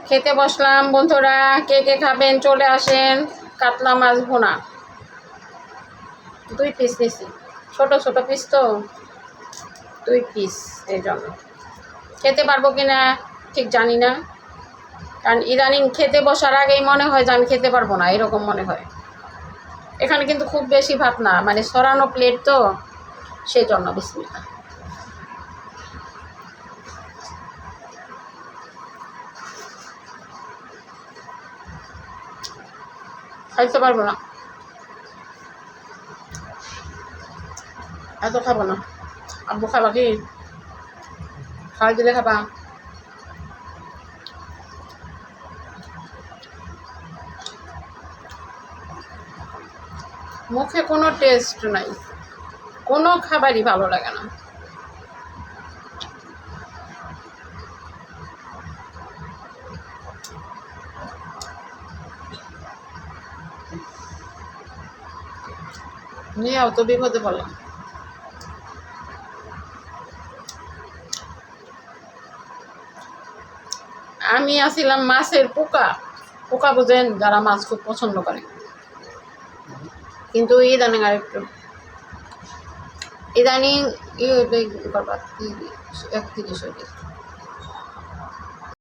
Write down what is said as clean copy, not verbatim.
খেতে বসলাম বন্ধুরা, কে কে খাবেন চলে আসেন। কাতলা মাছ ভুনা 2 পিস নিছি, ছোট ছোট পিস তো 2 পিস, এই জন্য খেতে পারবো কিনা ঠিক জানি না, কারণ ইদানিং খেতে বসার আগেই মনে হয় যে আমি খেতে পারবো না, এরকম মনে হয়। এখানে কিন্তু খুব বেশি ভাত না, মানে সরানো প্লেট তো, সেই জন্য। বিসমিল্লাহ। খাইতে পারবো না, এত খাবো না। আব্বু খাবা কি? খাওয়াই দিলে খাবা? মুখে কোনো টেস্ট নাই, কোনো খাবারই ভালো লাগে না। নিয়েও তো বিপদে পড়লাম। আমি আসছিলাম মাছের পোকা, পোকা বোঝেন যারা মাছ খুব পছন্দ করে, কিন্তু ইদানিং আরেকটু ইদানিং করবা 31 হয়ে গেছে।